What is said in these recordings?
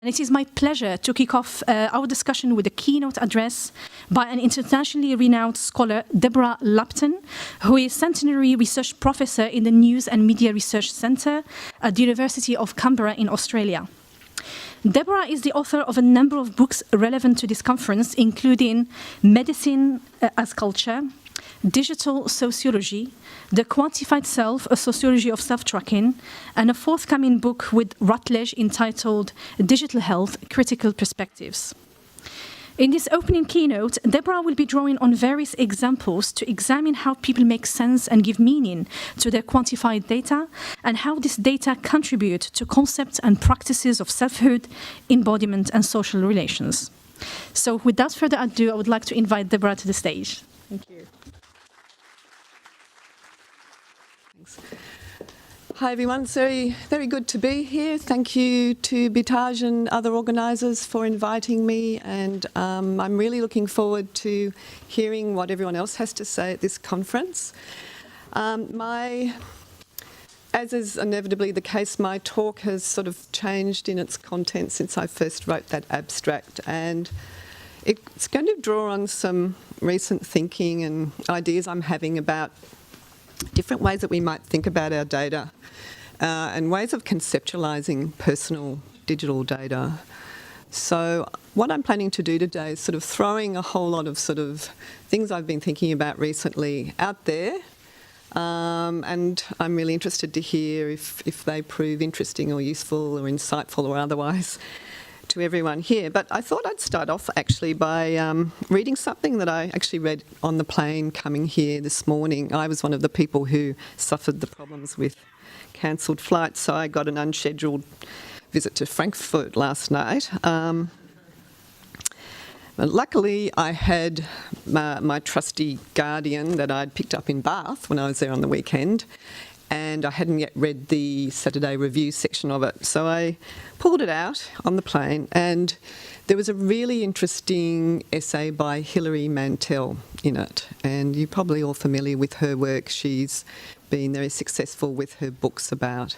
And it is my pleasure to kick off our discussion with a keynote address by an internationally renowned scholar, Deborah Lupton, who is Centenary Research Professor in the News and Media Research Centre at the University of Canberra in Australia. Deborah is the author of a number of books relevant to this conference, including Medicine as Culture, Digital Sociology, The Quantified Self, A Sociology of Self-Tracking, and a forthcoming book with Routledge entitled Digital Health, Critical Perspectives. In this opening keynote, Deborah will be drawing on various examples to examine how people make sense and give meaning to their quantified data, and how this data contribute to concepts and practices of selfhood, embodiment, and social relations. So without further ado, I would like to invite Deborah to the stage. Thank you. Hi everyone, it's very good to be here. Thank you to Btihaj and other organisers for inviting me, and I'm really looking forward to hearing what everyone else has to say at this conference. As is inevitably the case, my talk has sort of changed in its content since I first wrote that abstract, and it's going to draw on some recent thinking and ideas I'm having about different ways that we might think about our data and ways of conceptualising personal digital data. So what I'm planning to do today is sort of throwing a whole lot of sort of things I've been thinking about recently out there, and I'm really interested to hear if they prove interesting or useful or insightful or otherwise to everyone here. But I thought I'd start off actually by reading something that I actually read on the plane coming here this morning. I was one of the people who suffered the problems with cancelled flights, so I got an unscheduled visit to Frankfurt last night. But luckily I had my trusty Guardian that I'd picked up in Bath when I was there on the weekend, and I hadn't yet read the Saturday Review section of it. So I pulled it out on the plane, and there was a really interesting essay by Hilary Mantel in it. And you're probably all familiar with her work. She's been very successful with her books about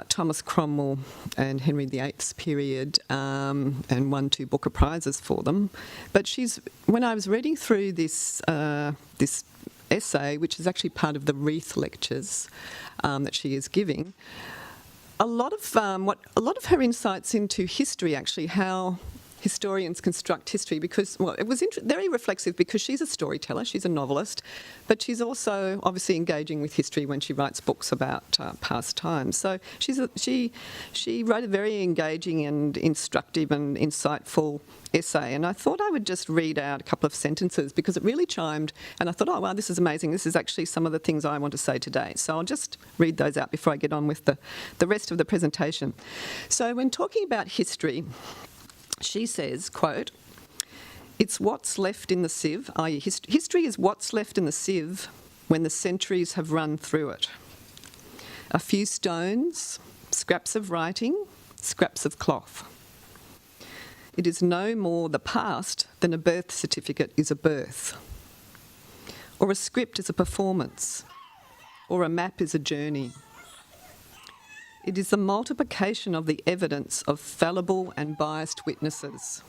Thomas Cromwell and Henry VIII's period, and won 2 Booker Prizes for them. But when I was reading through this essay, which is actually part of the Wreath lectures that she is giving, a lot of her insights into history, actually, how historians construct history, because, well, it was very reflexive because she's a storyteller, she's a novelist, but she's also obviously engaging with history when she writes books about past times. So she wrote a very engaging and instructive and insightful essay, and I thought I would just read out a couple of sentences because it really chimed, and I thought, oh wow, this is amazing. This is actually some of the things I want to say today. So I'll just read those out before I get on with the rest of the presentation. So when talking about history, she says, quote, "It's what's left in the sieve, i.e. history is what's left in the sieve when the centuries have run through it. A few stones, scraps of writing, scraps of cloth. It is no more the past than a birth certificate is a birth, or a script is a performance, or a map is a journey. It is the multiplication of the evidence of fallible and biased witnesses,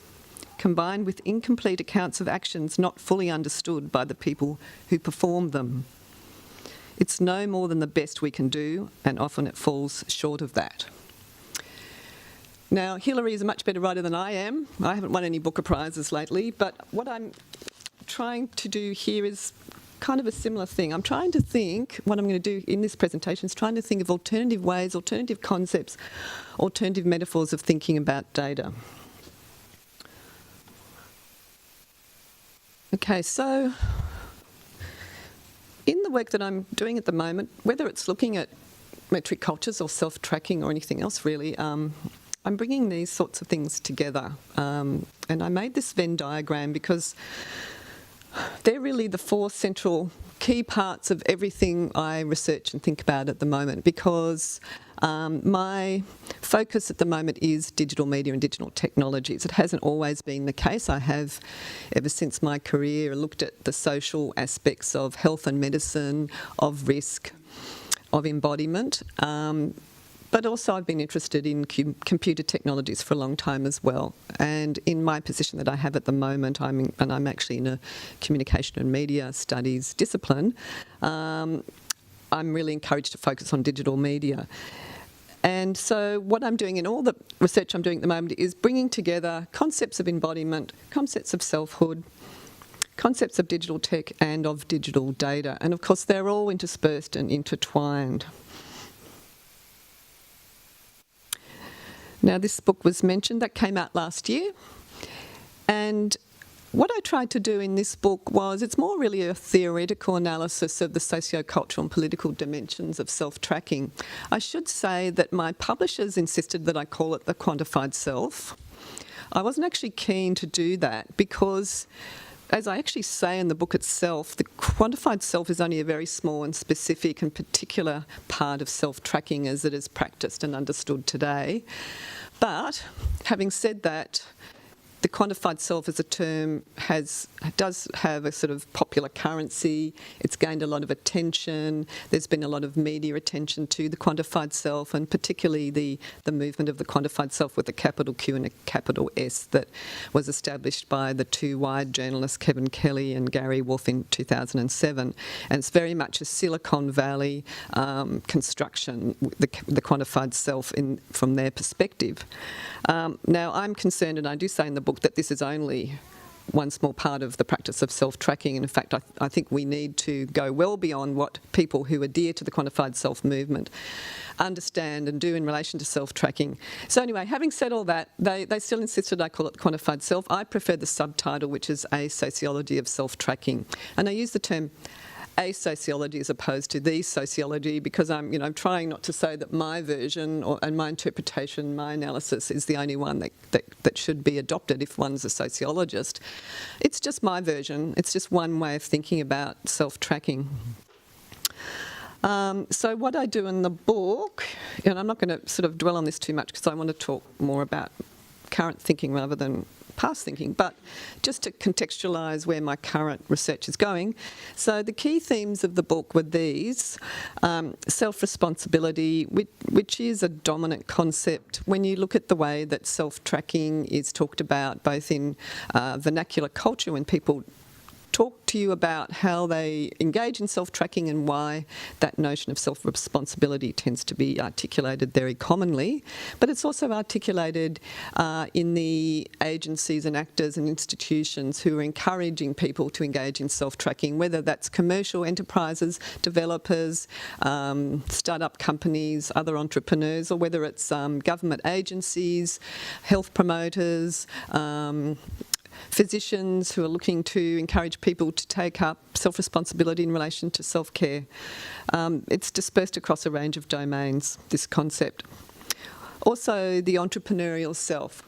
combined with incomplete accounts of actions not fully understood by the people who performed them. It's no more than the best we can do, and often it falls short of that." Now, Hilary is a much better writer than I am. I haven't won any Booker Prizes lately, but what I'm trying to do here is kind of a similar thing. I'm trying to think, what I'm going to do in this presentation is trying to think of alternative ways, alternative concepts, alternative metaphors of thinking about data. Okay, so in the work that I'm doing at the moment, whether it's looking at metric cultures or self-tracking or anything else really, I'm bringing these sorts of things together. And I made this Venn diagram because they're really the 4 central key parts of everything I research and think about at the moment, because my focus at the moment is digital media and digital technologies. It hasn't always been the case. I have, ever since my career, looked at the social aspects of health and medicine, of risk, of embodiment. But also I've been interested in computer technologies for a long time as well. And in my position that I have at the moment, I'm actually in a communication and media studies discipline, I'm really encouraged to focus on digital media. And so what I'm doing in all the research I'm doing at the moment is bringing together concepts of embodiment, concepts of selfhood, concepts of digital tech and of digital data. And of course, they're all interspersed and intertwined. Now, this book was mentioned, that came out last year. And what I tried to do in this book was, it's more really a theoretical analysis of the socio-cultural and political dimensions of self-tracking. I should say that my publishers insisted that I call it the quantified self. I wasn't actually keen to do that because, as I actually say in the book itself, the quantified self is only a very small and specific and particular part of self-tracking as it is practiced and understood today. But having said that, the quantified self as a term does have a sort of popular currency. It's gained a lot of attention. There's been a lot of media attention to the quantified self, and particularly the movement of the quantified self with a capital Q and a capital S that was established by the two Wired journalists Kevin Kelly and Gary Wolfe in 2007. And it's very much a Silicon Valley construction, the quantified self from their perspective. Now, I'm concerned, and I do say in the book, that this is only one small part of the practice of self-tracking. And in fact, I think we need to go well beyond what people who adhere to the quantified self movement understand and do in relation to self-tracking. So anyway, having said all that, they still insisted I call it quantified self. I prefer the subtitle, which is A Sociology of Self-Tracking. And I use the term a sociology as opposed to the sociology, because I'm trying not to say that my version and my interpretation, my analysis is the only one that should be adopted if one's a sociologist. It's just my version. It's just one way of thinking about self-tracking. So what I do in the book, and I'm not going to sort of dwell on this too much because I want to talk more about current thinking rather than past thinking, but just to contextualise where my current research is going. So the key themes of the book were these: self-responsibility, which is a dominant concept when you look at the way that self-tracking is talked about, both in vernacular culture, when people talk to you about how they engage in self-tracking and why that notion of self-responsibility tends to be articulated very commonly. But it's also articulated in the agencies and actors and institutions who are encouraging people to engage in self-tracking, whether that's commercial enterprises, developers, start-up companies, other entrepreneurs, or whether it's government agencies, health promoters, physicians who are looking to encourage people to take up self-responsibility in relation to self-care. It's dispersed across a range of domains, this concept. Also, the entrepreneurial self.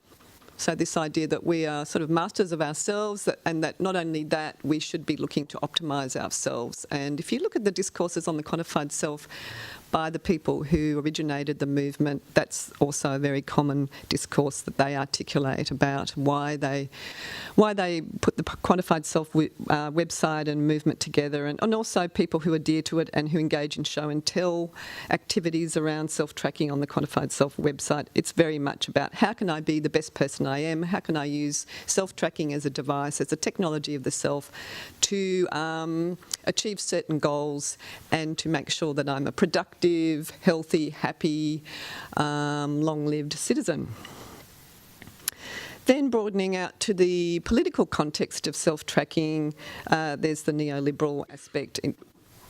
So this idea that we are sort of masters of ourselves, and that not only that, we should be looking to optimise ourselves. And if you look at the discourses on the quantified self by the people who originated the movement, that's also a very common discourse that they articulate about why they put the quantified self website and movement together, and also people who adhere to it and who engage in show and tell activities around self-tracking on the quantified self website. It's very much about how can I be the best person I am, how can I use self-tracking as a device, as a technology of the self to achieve certain goals and to make sure that I'm a productive, healthy, happy, long-lived citizen. Then broadening out to the political context of self-tracking, there's the neoliberal aspect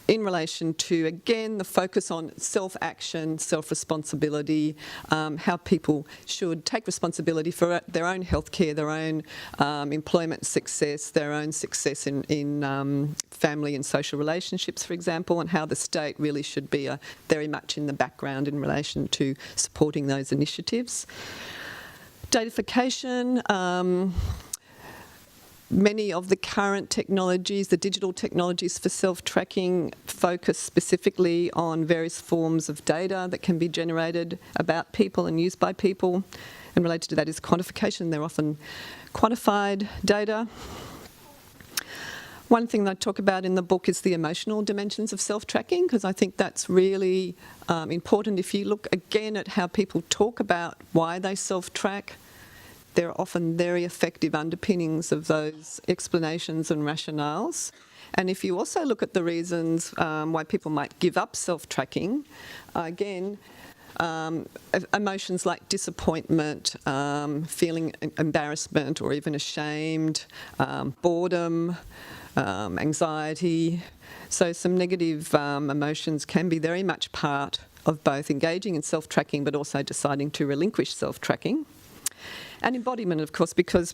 in relation to, again, the focus on self-action, self-responsibility, how people should take responsibility for their own healthcare, their own employment success, their own success in family and social relationships, for example, and how the state really should be very much in the background in relation to supporting those initiatives. Datafication. Many of the current technologies, the digital technologies for self-tracking, focus specifically on various forms of data that can be generated about people and used by people. And related to that is quantification. They're often quantified data. One thing that I talk about in the book is the emotional dimensions of self-tracking, because I think that's really important. If you look again at how people talk about why they self-track, there are often very effective underpinnings of those explanations and rationales. And if you also look at the reasons why people might give up self-tracking, again, emotions like disappointment, feeling embarrassment or even ashamed, boredom, anxiety. So some negative emotions can be very much part of both engaging in self-tracking but also deciding to relinquish self-tracking. And embodiment, of course, because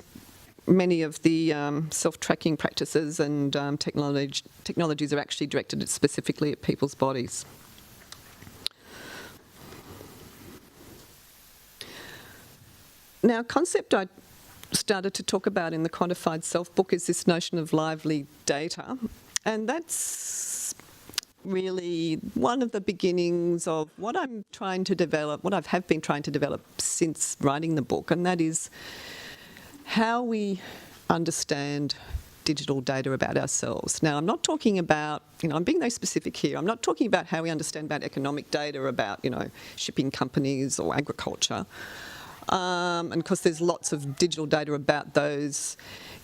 many of the self-tracking practices and technologies are actually directed specifically at people's bodies. Now, a concept I started to talk about in the Quantified Self book is this notion of lively data, and that's really one of the beginnings of what I'm trying to develop, what I have been trying to develop since writing the book, and that is how we understand digital data about ourselves. Now, I'm not talking about, I'm being very specific here, I'm not talking about how we understand about economic data about, shipping companies or agriculture. And of course, there's lots of digital data about those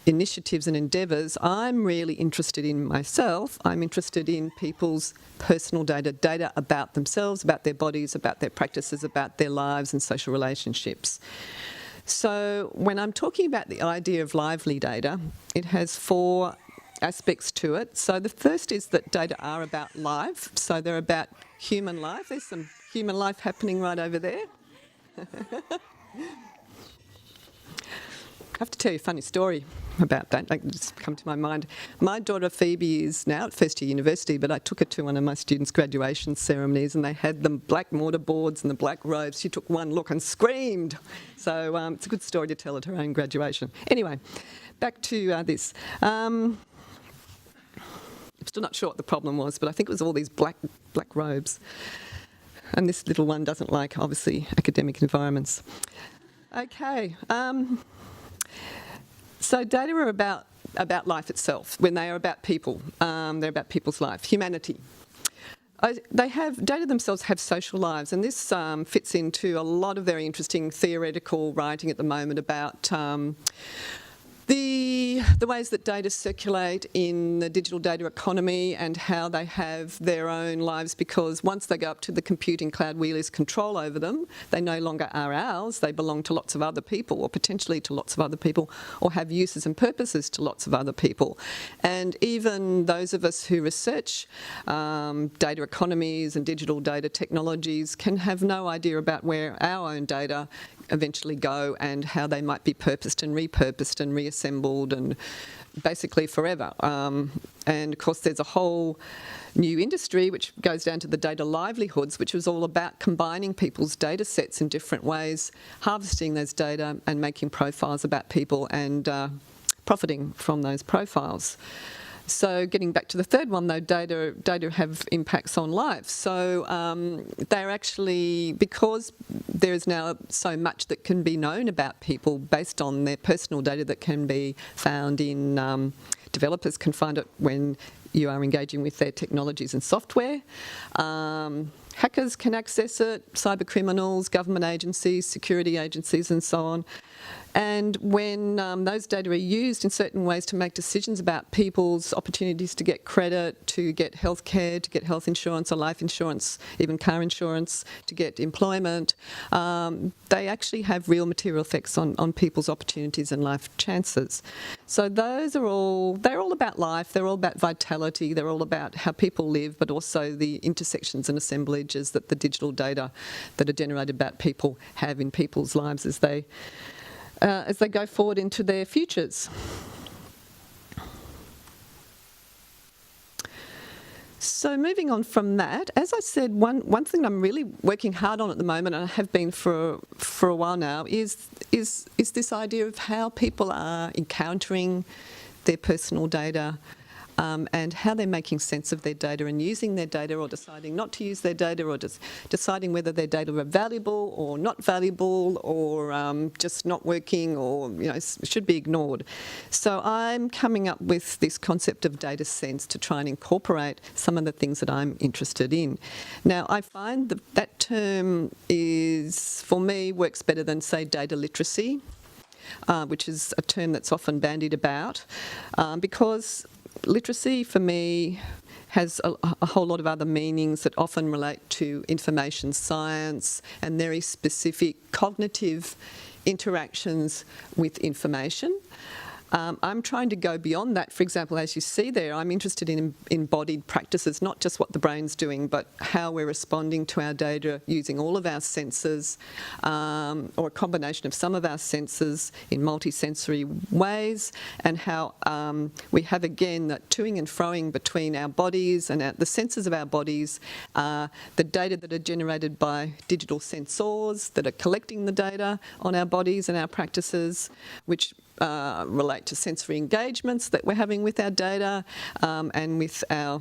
initiatives and endeavours. I'm really interested in myself. I'm interested in people's personal data about themselves, about their bodies, about their practices, about their lives and social relationships. So when I'm talking about the idea of lively data, it has 4 aspects to it. So the first is that data are about life. So they're about human life. There's some human life happening right over there. I have to tell you a funny story about that. Like, it's come to my mind. My daughter Phoebe is now at first year university, but I took her to one of my students' graduation ceremonies and they had the black mortar boards and the black robes. She took one look and screamed. So it's a good story to tell at her own graduation. Anyway, back to this. I'm still not sure what the problem was, but I think it was all these black robes. And this little one doesn't like, obviously, academic environments. Okay. So data are about life itself, when they are about people. They're about people's life, humanity. Data themselves have social lives, and this fits into a lot of very interesting theoretical writing at the moment about the ways that data circulate in the digital data economy and how they have their own lives, because once they go up to the computing cloud, we lose control over them. They no longer are ours. They belong to lots of other people, or potentially to lots of other people, or have uses and purposes to lots of other people. And even those of us who research data economies and digital data technologies can have no idea about where our own data eventually go and how they might be purposed and repurposed and reassembled and basically forever. And of course there's a whole new industry which goes down to the data livelihoods, which was all about combining people's data sets in different ways, harvesting those data and making profiles about people and profiting from those profiles. So getting back to the third one though, data have impacts on life. So they're actually, because there is now so much that can be known about people based on their personal data that can be found in, developers can find it when you are engaging with their technologies and software. Hackers can access it, cyber criminals, government agencies, security agencies and so on. And when those data are used in certain ways to make decisions about people's opportunities to get credit, to get healthcare, to get health insurance or life insurance, even car insurance, to get employment, they actually have real material effects on people's opportunities and life chances. So those are they're all about life, they're all about vitality, they're all about how people live, but also the intersections and assemblages that the digital data that are generated about people have in people's lives as they go forward into their futures. So moving on from that, as I said, one thing I'm really working hard on at the moment, and I have been for a while now, is this idea of how people are encountering their personal data, and how they're making sense of their data and using their data, or deciding not to use their data, or just deciding whether their data are valuable or not valuable, or just not working, or should be ignored. So I'm coming up with this concept of data sense to try and incorporate some of the things that I'm interested in. Now, I find that term is, for me, works better than, say, data literacy, which is a term that's often bandied about, because literacy for me has a whole lot of other meanings that often relate to information science and very specific cognitive interactions with information. I'm trying to go beyond that. For example, as you see there, I'm interested in embodied practices, not just what the brain's doing, but how we're responding to our data using all of our senses, or a combination of some of our senses in multisensory ways, and how we have, again, that toing and froing between our bodies and the senses of our bodies, the data that are generated by digital sensors that are collecting the data on our bodies and our practices, which relate to sensory engagements that we're having with our data and with our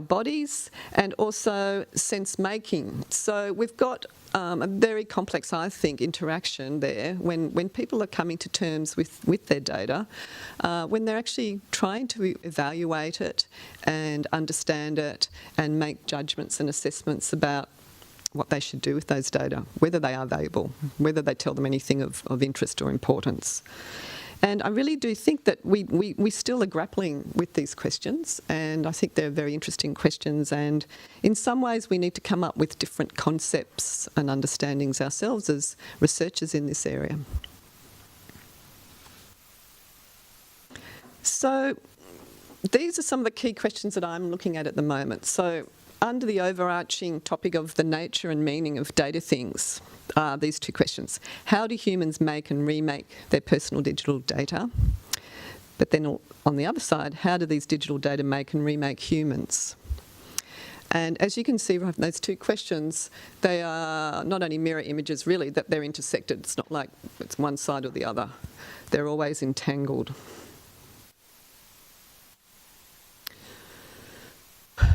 bodies, and also sense making. So we've got a very complex, I think, interaction there when people are coming to terms with their data, when they're actually trying to evaluate it and understand it and make judgments and assessments about what they should do with those data, whether they are valuable, whether they tell them anything of interest or importance. And I really do think that we still are grappling with these questions, and I think they're very interesting questions, and in some ways we need to come up with different concepts and understandings ourselves as researchers in this area. So these are some of the key questions that I'm looking at the moment. So under the overarching topic of the nature and meaning of data things, these two questions. How do humans make and remake their personal digital data? But then on the other side, how do these digital data make and remake humans? And as you can see from those two questions, they are not only mirror images, really, that they're intersected. It's not like it's one side or the other. They're always entangled.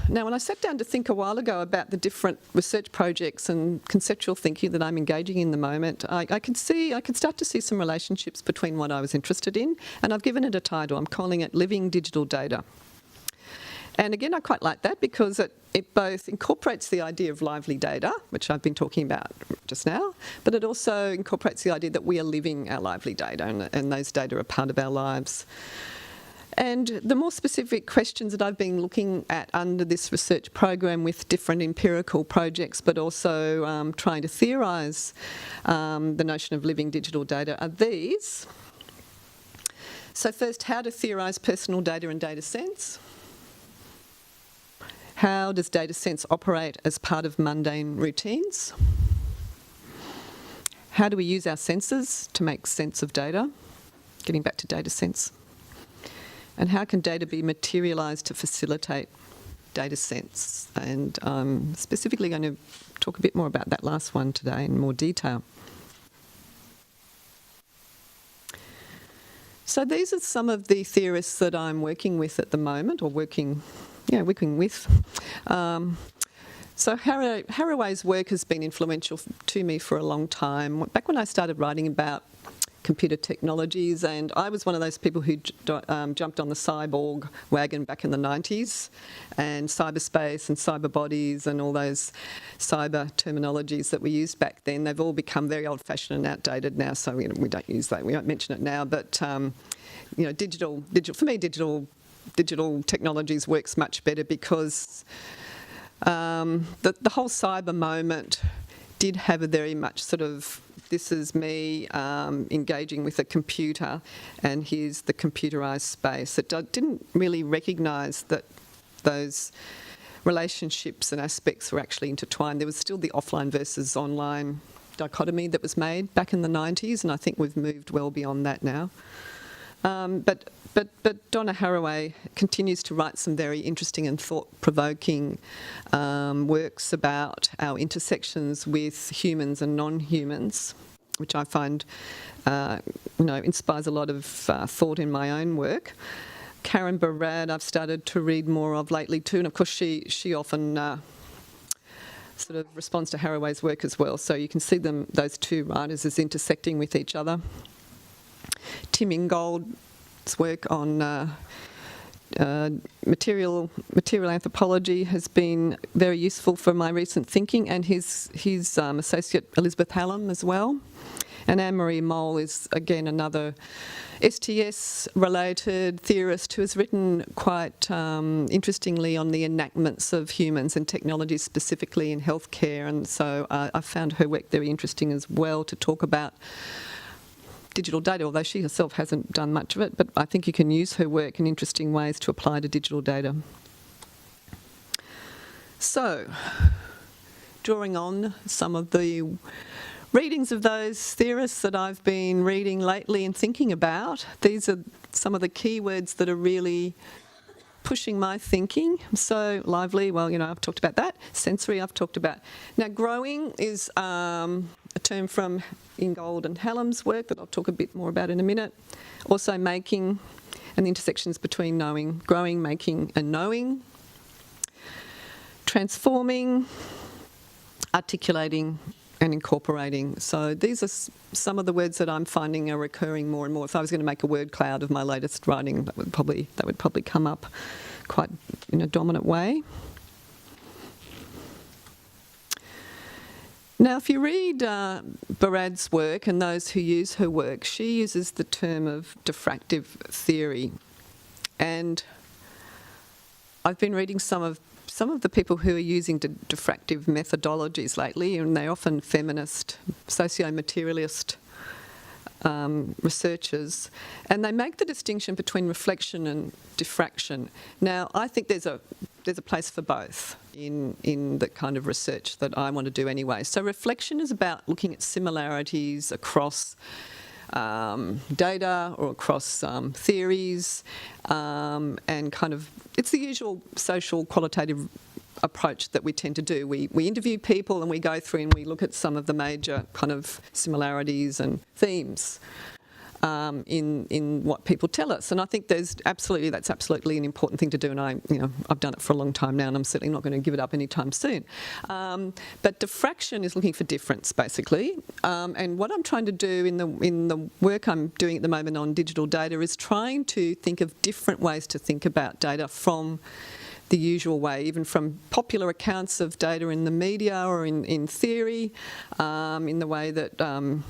Now, when I sat down to think a while ago about the different research projects and conceptual thinking that I'm engaging in the moment, I could start to see some relationships between what I was interested in, and I've given it a title. I'm calling it Living Digital Data. And again, I quite like that because it both incorporates the idea of lively data, which I've been talking about just now, but it also incorporates the idea that we are living our lively data, and those data are part of our lives. And the more specific questions that I've been looking at under this research program with different empirical projects, but also trying to theorise the notion of living digital data, are these. So first, how to theorise personal data and data sense. How does data sense operate as part of mundane routines? How do we use our senses to make sense of data? Getting back to data sense. And how can data be materialised to facilitate data sense? And I'm specifically going to talk a bit more about that last one today in more detail. So these are some of the theorists that I'm working with at the moment, or working with. So Haraway's work has been influential to me for a long time. Back when I started writing about computer technologies, and I was one of those people who jumped on the cyborg wagon back in the 90s, and cyberspace and cyber bodies and all those cyber terminologies that we used back then, they've all become very old-fashioned and outdated now, so we don't use that, we don't mention it now, but digital for me, digital technologies works much better because the whole cyber moment did have a very much sort of, this is me engaging with a computer, and here's the computerised space. It didn't really recognise that those relationships and aspects were actually intertwined. There was still the offline versus online dichotomy that was made back in the 90s, and I think we've moved well beyond that now. But Donna Haraway continues to write some very interesting and thought-provoking works about our intersections with humans and non-humans, which I find inspires a lot of thought in my own work. Karen Barad I've started to read more of lately too, and of course she often sort of responds to Haraway's work as well, so you can see those two writers as intersecting with each other. Tim Ingold's work on material anthropology has been very useful for my recent thinking, and his associate Elizabeth Hallam as well. And Anne-Marie Mole is, again, another STS-related theorist who has written quite interestingly on the enactments of humans and technologies, specifically in healthcare. And so I found her work very interesting as well to talk about digital data, although she herself hasn't done much of it. But I think you can use her work in interesting ways to apply to digital data. So, drawing on some of the readings of those theorists that I've been reading lately and thinking about, these are some of the keywords that are really pushing my thinking. So lively, well, I've talked about that. Sensory, I've talked about. Now, growing is a term from Ingold and Hallam's work that I'll talk a bit more about in a minute. Also making and the intersections between knowing, growing, making and knowing. Transforming, articulating and incorporating. So these are some of the words that I'm finding are recurring more and more. If I was going to make a word cloud of my latest writing, that would probably come up quite in a dominant way. Now, if you read Barad's work and those who use her work, she uses the term of diffractive theory. And I've been reading some of the people who are using diffractive methodologies lately, and they're often feminist, socio-materialist researchers, and they make the distinction between reflection and diffraction. Now, I think there's a place for both in the kind of research that I want to do anyway. So reflection is about looking at similarities across data or across theories, and kind of, it's the usual social qualitative approach that we tend to do. We interview people and we go through and we look at some of the major kind of similarities and themes in what people tell us. And I think that's absolutely an important thing to do, and I've done it for a long time now, and I'm certainly not going to give it up anytime soon. But diffraction is looking for difference, basically. And what I'm trying to do in the work I'm doing at the moment on digital data is trying to think of different ways to think about data from the usual way, even from popular accounts of data in the media or in theory, in the way that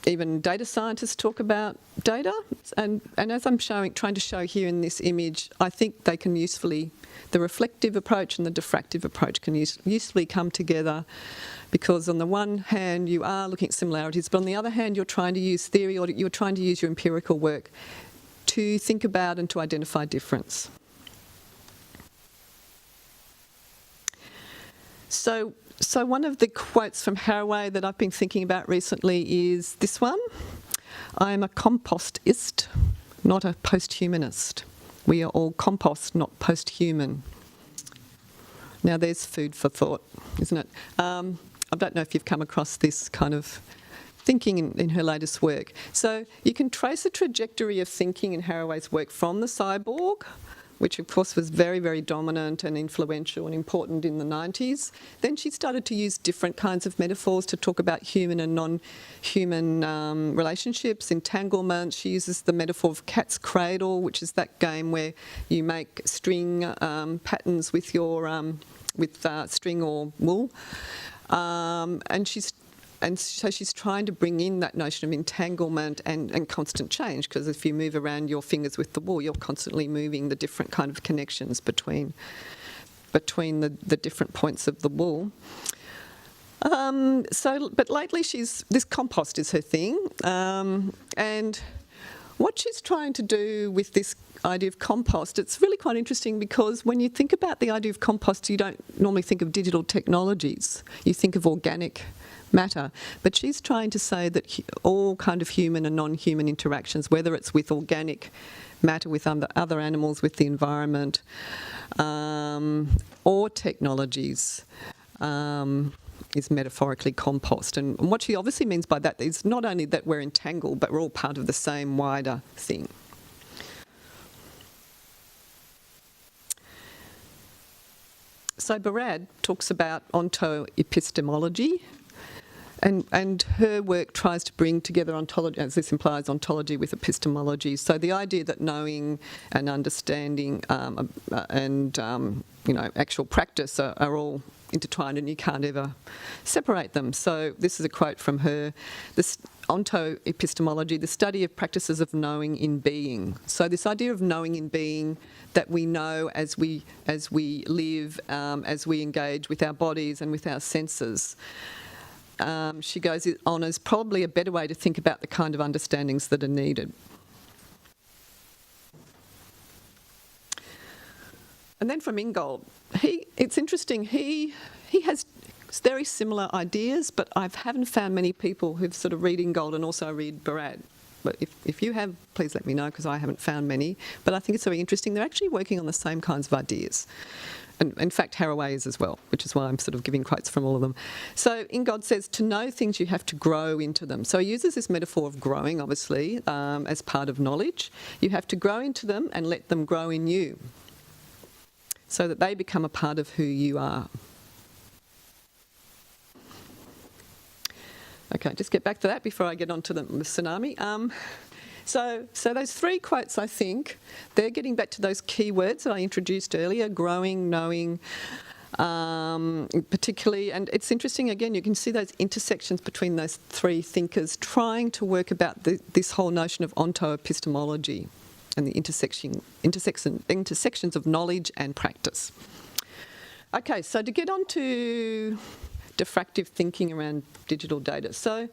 even data scientists talk about data. And as I'm trying to show here in this image, I think they can usefully, the reflective approach and the diffractive approach can usefully come together, because on the one hand you are looking at similarities, but on the other hand you're trying to use theory, or you're trying to use your empirical work to think about and to identify difference. So one of the quotes from Haraway that I've been thinking about recently is this one: "I am a compostist, not a post-humanist. We are all compost, not post-human." Now there's food for thought, isn't it? I don't know if you've come across this kind of thinking in her latest work. So you can trace a trajectory of thinking in Haraway's work from the cyborg, which of course was very, very dominant and influential and important in the 90s. Then she started to use different kinds of metaphors to talk about human and non-human relationships, entanglement. She uses the metaphor of cat's cradle, which is that game where you make string patterns with your string or wool. And so she's trying to bring in that notion of entanglement and constant change, because if you move around your fingers with the wool, you're constantly moving the different kind of connections between the different points of the wool. But lately this compost is her thing, and what she's trying to do with this idea of compost, it's really quite interesting, because when you think about the idea of compost, you don't normally think of digital technologies. You think of organic matter. But she's trying to say that all kind of human and non-human interactions, whether it's with organic matter, with other animals, with the environment, or technologies, is metaphorically compost. And what she obviously means by that is not only that we're entangled, but we're all part of the same wider thing. So Barad talks about ontoepistemology, and her work tries to bring together ontology, as this implies, ontology with epistemology. So the idea that knowing and understanding actual practice are all intertwined, and you can't ever separate them. So this is a quote from her: "This ontoepistemology, the study of practices of knowing in being." So this idea of knowing in being, that we know as we live, as we engage with our bodies and with our senses. She goes on as probably a better way to think about the kind of understandings that are needed. And then from Ingold, it's interesting, he has very similar ideas, but I haven't found many people who've sort of read Ingold and also read Barad. But if you have, please let me know, because I haven't found many. But I think it's very interesting. They're actually working on the same kinds of ideas. And in fact, Haraway is as well, which is why I'm sort of giving quotes from all of them. So Ingold says, to know things, you have to grow into them. So he uses this metaphor of growing, obviously, as part of knowledge. You have to grow into them and let them grow in you, so that they become a part of who you are. Okay, just get back to that before I get on to the tsunami. So those three quotes, I think, they're getting back to those key words that I introduced earlier: growing, knowing, particularly. And it's interesting, again, you can see those intersections between those three thinkers trying to work about this whole notion of ontoepistemology and the intersections of knowledge and practice. Okay, so to get on to diffractive thinking around digital data. So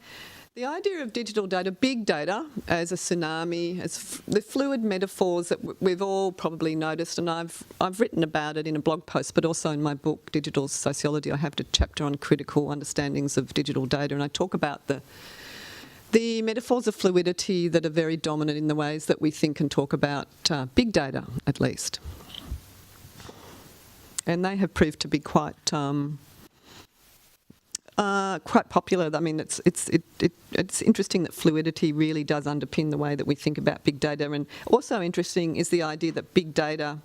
the idea of digital data, big data, as a tsunami, as the fluid metaphors that we've all probably noticed, and I've written about it in a blog post, but also in my book, Digital Sociology. I have a chapter on critical understandings of digital data, and I talk about the metaphors of fluidity that are very dominant in the ways that we think and talk about big data, at least. And they have proved to be quite popular. I mean, it's interesting that fluidity really does underpin the way that we think about big data. And also interesting is the idea that big data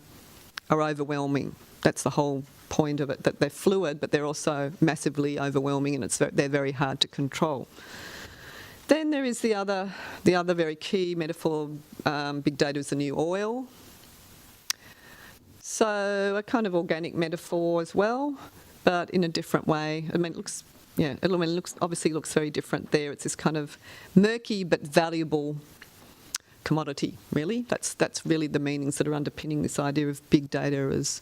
are overwhelming. That's the whole point of it, that they're fluid, but they're also massively overwhelming, and they're very hard to control. Then there is the other very key metaphor. Big data is the new oil. So a kind of organic metaphor as well, but in a different way. I mean, it obviously looks very different there. It's this kind of murky but valuable commodity, really. That's really the meanings that are underpinning this idea of big data as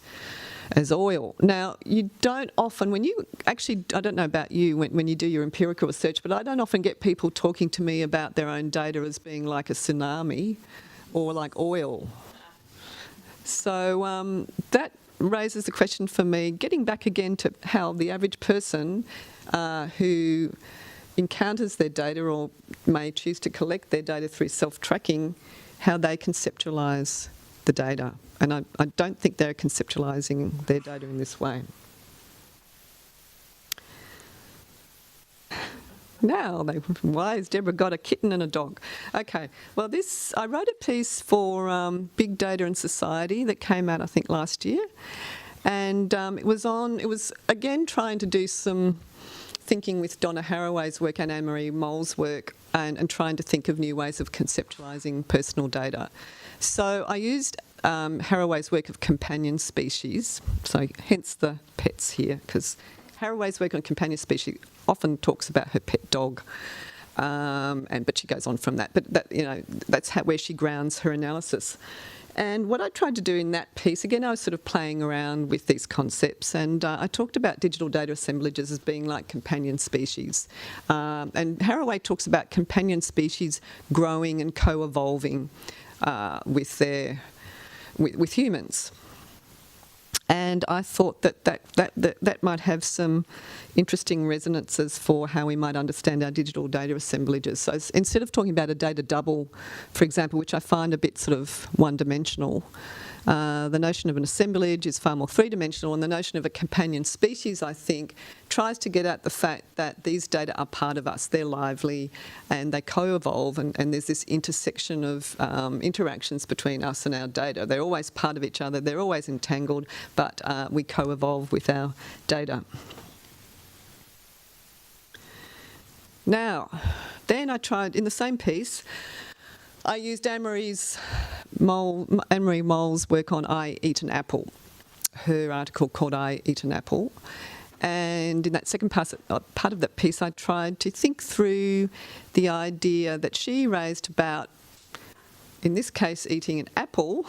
oil. Now, you don't often, I don't know about you when you do your empirical research, but I don't often get people talking to me about their own data as being like a tsunami or like oil. So that raises the question for me, getting back again to how the average person who encounters their data or may choose to collect their data through self-tracking, how they conceptualise the data. And I don't think they're conceptualising their data in this way. Now, why has Deborah got a kitten and a dog? Okay, well, I wrote a piece for Big Data and Society that came out, I think, last year. And it was again trying to do some thinking with Donna Haraway's work and Anne-Marie Moll's work, and trying to think of new ways of conceptualising personal data. So I used Haraway's work of companion species, so hence the pets here, because Haraway's work on companion species often talks about her pet dog, but she goes on from that. But that's where she grounds her analysis. And what I tried to do in that piece, again, I was sort of playing around with these concepts, and I talked about digital data assemblages as being like companion species. And Haraway talks about companion species growing and co-evolving with humans. And I thought that might have some interesting resonances for how we might understand our digital data assemblages. So instead of talking about a data double, for example, which I find a bit sort of one-dimensional, the notion of an assemblage is far more three-dimensional, and the notion of a companion species, I think, tries to get at the fact that these data are part of us. They're lively and they co-evolve, and there's this intersection of interactions between us and our data. They're always part of each other, they're always entangled, but we co-evolve with our data. Now, then I tried, in the same piece, I used Anne-Marie Moll's work on I Eat an Apple, her article called I Eat an Apple. And in that second part of that piece, I tried to think through the idea that she raised about, in this case, eating an apple.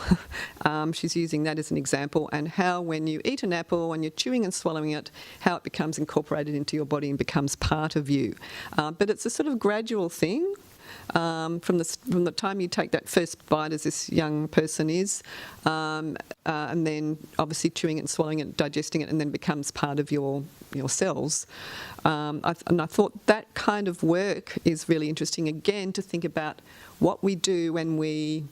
She's using that as an example, and how when you eat an apple and you're chewing and swallowing it, how it becomes incorporated into your body and becomes part of you. But it's a sort of gradual thing. From the time you take that first bite, as this young person is, and then obviously chewing it and swallowing it, digesting it, and then becomes part of your cells. And I thought that kind of work is really interesting, again, to think about what we do when we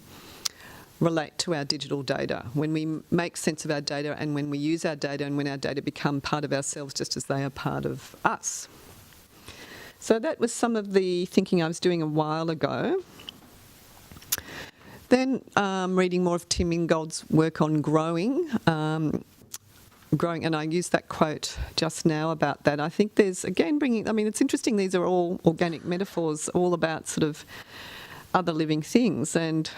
relate to our digital data, when we make sense of our data, and when we use our data, and when our data become part of ourselves just as they are part of us. So that was some of the thinking I was doing a while ago. Then reading more of Tim Ingold's work on growing, and I used that quote just now about that. I think there's, again, it's interesting, these are all organic metaphors, all about sort of other living things. And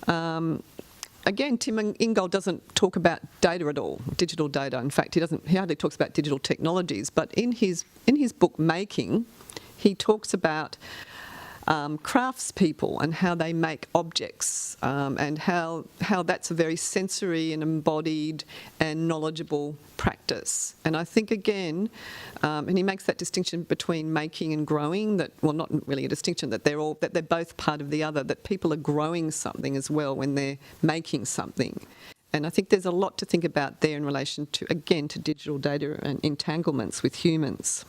again, Tim Ingold doesn't talk about data at all, digital data. In fact, he hardly talks about digital technologies. But in his book Making, he talks about craftspeople and how they make objects, and how that's a very sensory and embodied and knowledgeable practice. And I think, again, and he makes that distinction between making and growing, not really a distinction, that they're both part of the other, that people are growing something as well when they're making something. And I think there's a lot to think about there in relation to, again, to digital data and entanglements with humans.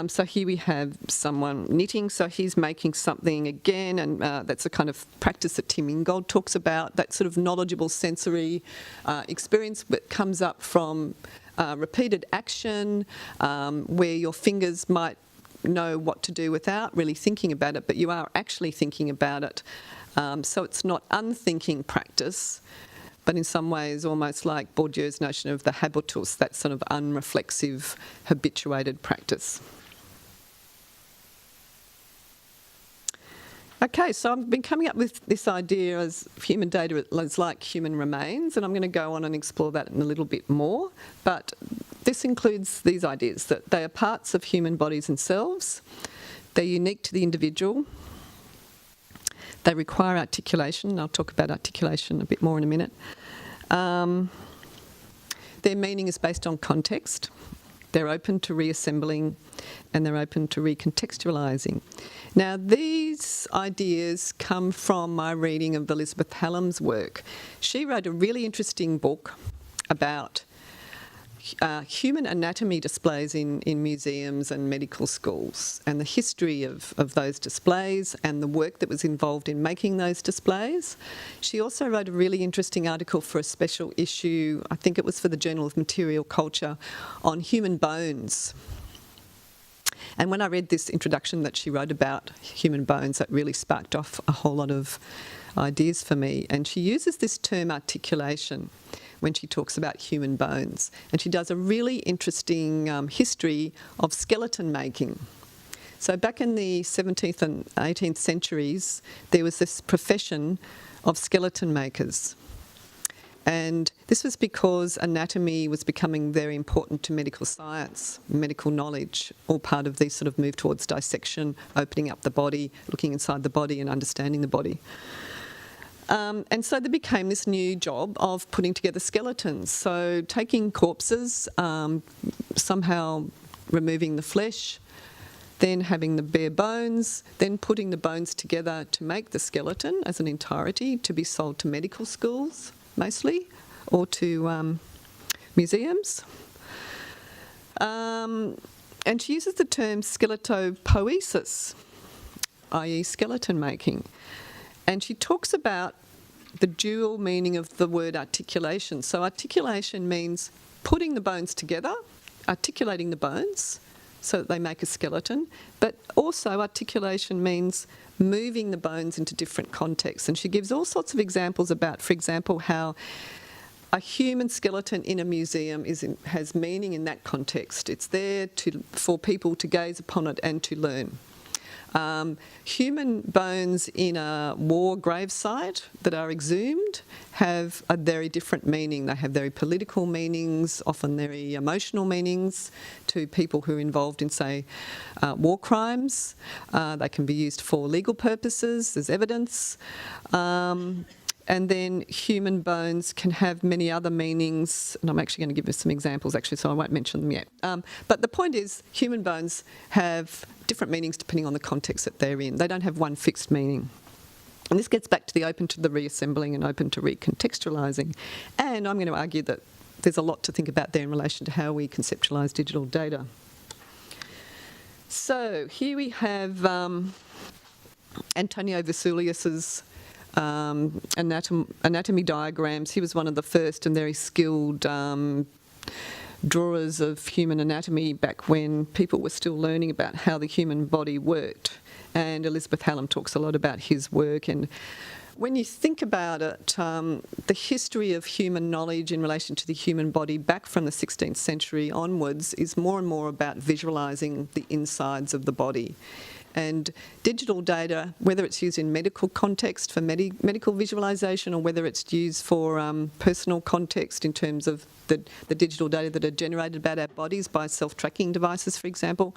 So here we have someone knitting, so he's making something again, and that's a kind of practice that Tim Ingold talks about, that sort of knowledgeable sensory experience that comes up from repeated action, where your fingers might know what to do without really thinking about it, but you are actually thinking about it. So it's not unthinking practice, but in some ways almost like Bourdieu's notion of the habitus, that sort of unreflexive, habituated practice. Okay, so I've been coming up with this idea as human data is like human remains, and I'm going to go on and explore that in a little bit more. But this includes these ideas, that they are parts of human bodies and selves, they're unique to the individual, they require articulation, and I'll talk about articulation a bit more in a minute. Their meaning is based on context, they're open to reassembling, and they're open to recontextualising. Now, these ideas come from my reading of Elizabeth Hallam's work. She wrote a really interesting book about human anatomy displays in museums and medical schools, and the history of those displays and the work that was involved in making those displays. She also wrote a really interesting article for a special issue, I think it was for the Journal of Material Culture, on human bones. And when I read this introduction that she wrote about human bones, that really sparked off a whole lot of ideas for me. And she uses this term articulation when she talks about human bones. And she does a really interesting history of skeleton making. So back in the 17th and 18th centuries, there was this profession of skeleton makers. And this was because anatomy was becoming very important to medical science, medical knowledge, all part of this sort of move towards dissection, opening up the body, looking inside the body and understanding the body. And so there became this new job of putting together skeletons. So taking corpses, somehow removing the flesh, then having the bare bones, then putting the bones together to make the skeleton as an entirety to be sold to medical schools, mostly, or to museums. And she uses the term skeletopoiesis, i.e. skeleton making. And she talks about the dual meaning of the word articulation. So articulation means putting the bones together, articulating the bones so that they make a skeleton, but also articulation means moving the bones into different contexts. And she gives all sorts of examples about, for example, how a human skeleton in a museum has meaning in that context. It's there for people to gaze upon it and to learn. Human bones in a war gravesite that are exhumed have a very different meaning. They have very political meanings, often very emotional meanings to people who are involved in, say, war crimes. They can be used for legal purposes as evidence. And then human bones can have many other meanings, and I'm actually going to give you some examples actually, so I won't mention them yet. But the point is, human bones have different meanings depending on the context that they're in. They don't have one fixed meaning. And this gets back to the open to the reassembling and open to recontextualizing. And I'm going to argue that there's a lot to think about there in relation to how we conceptualize digital data. So here we have Antonio Vesulius's anatomy diagrams. He was one of the first and very skilled drawers of human anatomy back when people were still learning about how the human body worked. And Elizabeth Hallam talks a lot about his work. And when you think about it, the history of human knowledge in relation to the human body back from the 16th century onwards is more and more about visualising the insides of the body. And digital data, whether it's used in medical context for medical visualisation or whether it's used for personal context in terms of the digital data that are generated about our bodies by self-tracking devices, for example,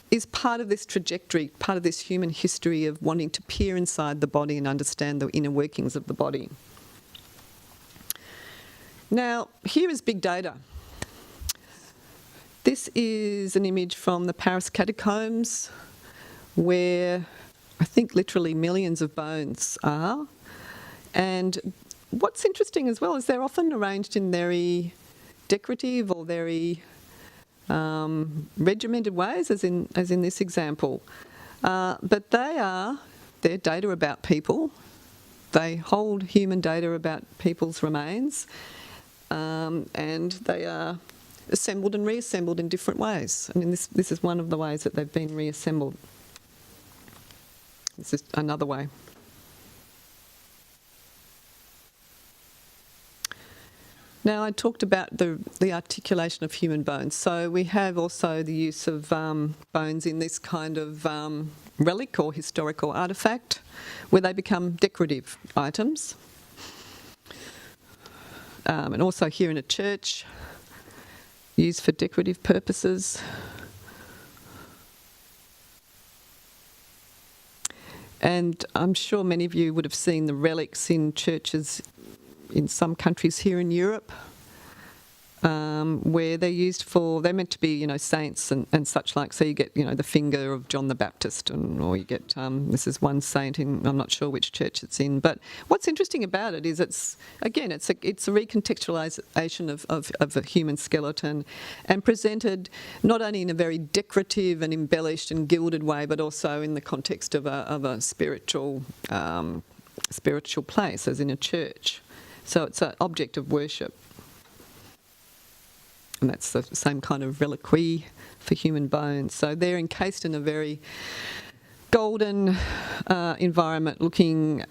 is part of this trajectory, part of this human history of wanting to peer inside the body and understand the inner workings of the body. Now, here is big data. This is an image from the Paris catacombs, where I think literally millions of bones are. And what's interesting as well is they're often arranged in very decorative or very regimented ways, as in this example. But they're data about people. They hold human data about people's remains, and they are assembled and reassembled in different ways. I mean, this is one of the ways that they've been reassembled. This is another way. Now, I talked about the articulation of human bones. So we have also the use of bones in this kind of relic or historical artefact, where they become decorative items. And also here in a church, used for decorative purposes. And I'm sure many of you would have seen the relics in churches in some countries here in Europe, where they're meant to be, saints and such like. So you get, the finger of John the Baptist, or you get, this is one saint in, I'm not sure which church it's in. But what's interesting about it is it's a recontextualisation of a human skeleton, and presented not only in a very decorative and embellished and gilded way, but also in the context of a spiritual place, as in a church. So it's an object of worship. And that's the same kind of reliquary for human bones. So they're encased in a very golden environment, looking,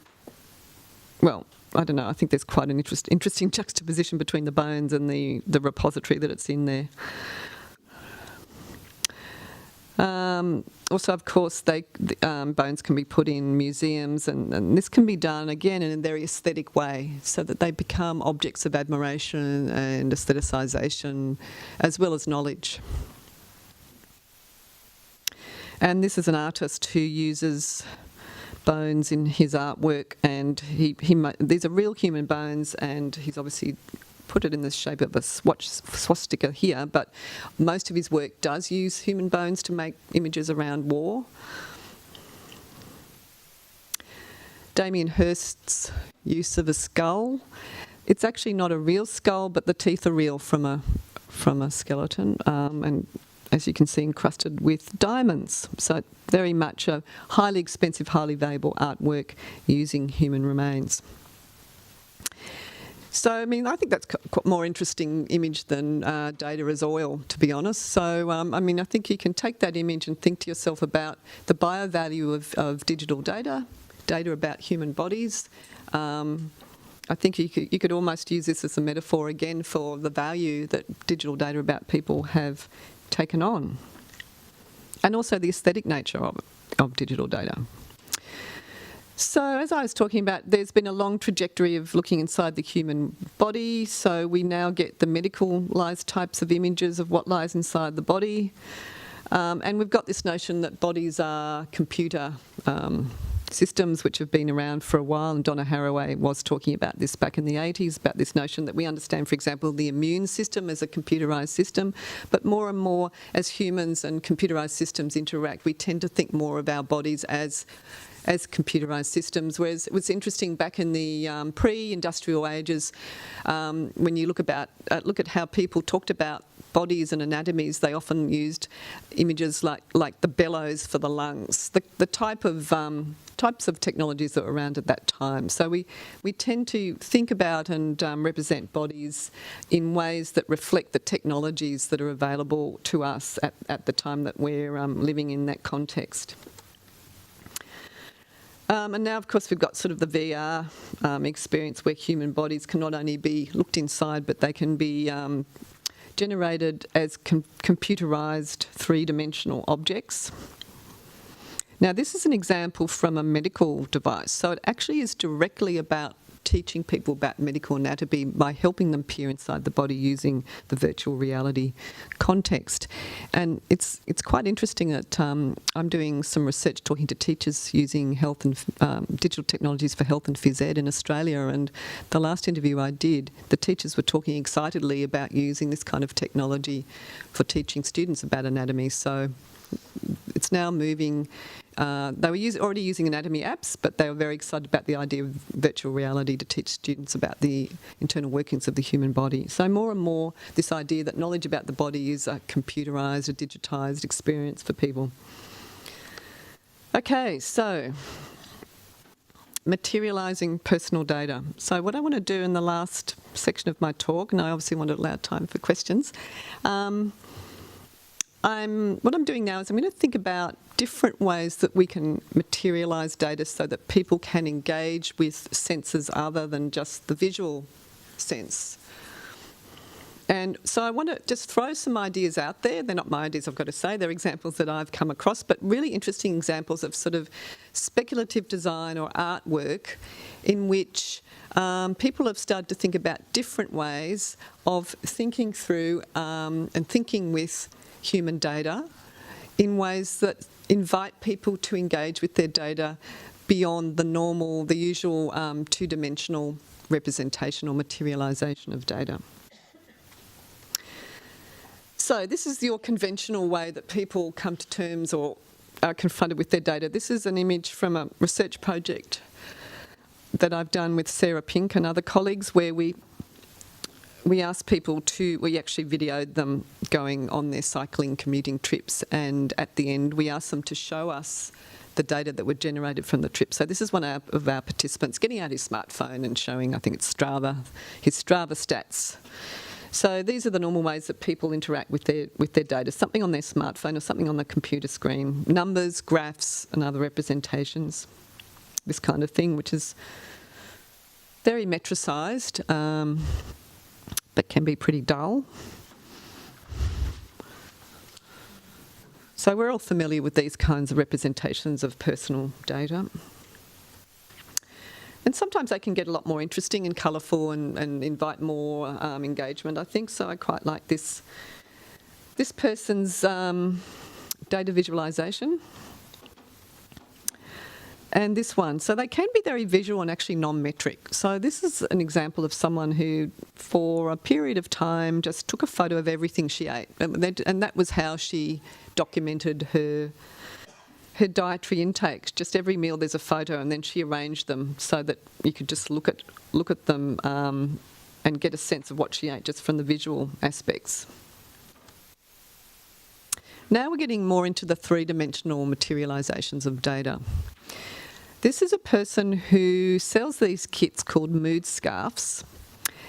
well, I don't know, I think there's quite an interesting juxtaposition between the bones and the repository that it's in there. Also, of course, bones can be put in museums, and this can be done, again, in a very aesthetic way, so that they become objects of admiration and aestheticisation, as well as knowledge. And this is an artist who uses bones in his artwork, and these are real human bones, and he's obviously put it in the shape of a swastika here, but most of his work does use human bones to make images around war. Damien Hirst's use of a skull. It's actually not a real skull, but the teeth are real from a skeleton, and as you can see, encrusted with diamonds. So very much a highly expensive, highly valuable artwork using human remains. So, I mean, I think that's a more interesting image than data as oil, to be honest. So, I mean, I think you can take that image and think to yourself about the bio-value of digital data about human bodies, I think you could almost use this as a metaphor again for the value that digital data about people have taken on, and also the aesthetic nature of digital data. So as I was talking about, there's been a long trajectory of looking inside the human body, so we now get the medicalised types of images of what lies inside the body, and we've got this notion that bodies are computer systems which have been around for a while, and Donna Haraway was talking about this back in the 80s, about this notion that we understand, for example, the immune system as a computerised system, but more and more as humans and computerised systems interact, we tend to think more of our bodies as computerised systems, whereas it was interesting back in the pre-industrial ages, when you look at how people talked about bodies and anatomies, they often used images like the bellows for the lungs, the types of technologies that were around at that time. So we tend to think about and represent bodies in ways that reflect the technologies that are available to us at the time that we're living in that context. And now, of course, we've got sort of the VR experience where human bodies can not only be looked inside, but they can be generated as computerised three-dimensional objects. Now, this is an example from a medical device, so it actually is directly about teaching people about medical anatomy by helping them peer inside the body using the virtual reality context. And it's quite interesting that I'm doing some research talking to teachers using health and digital technologies for health and phys ed in Australia, and the last interview I did, the teachers were talking excitedly about using this kind of technology for teaching students about anatomy. So it's now moving. They were already using anatomy apps, but they were very excited about the idea of virtual reality to teach students about the internal workings of the human body. So more and more this idea that knowledge about the body is a computerised, a digitised experience for people. Okay, so materialising personal data. So what I want to do in the last section of my talk, and I obviously want to allow time for questions, what I'm doing now is I'm going to think about different ways that we can materialise data so that people can engage with senses other than just the visual sense. And so I want to just throw some ideas out there. They're not my ideas, I've got to say. They're examples that I've come across, but really interesting examples of sort of speculative design or artwork in which people have started to think about different ways of thinking through and thinking with human data in ways that invite people to engage with their data beyond the usual two-dimensional representation or materialisation of data. So this is your conventional way that people come to terms or are confronted with their data. This is an image from a research project that I've done with Sarah Pink and other colleagues, where we asked people we actually videoed them going on their cycling commuting trips, and at the end we asked them to show us the data that were generated from the trip. So this is one of our participants getting out his smartphone and showing, I think it's his Strava stats. So these are the normal ways that people interact with their data, something on their smartphone or something on the computer screen, numbers, graphs and other representations, this kind of thing, which is very metricised, but can be pretty dull. So we're all familiar with these kinds of representations of personal data. And sometimes they can get a lot more interesting and colourful and invite more engagement, I think. So I quite like this person's data visualisation. And this one. So they can be very visual and actually non-metric. So this is an example of someone who, for a period of time, just took a photo of everything she ate. And that was how she documented her dietary intakes. Just every meal there's a photo, and then she arranged them so that you could just look at them and get a sense of what she ate just from the visual aspects. Now we're getting more into the three-dimensional materialisations of data. This is a person who sells these kits called mood scarves.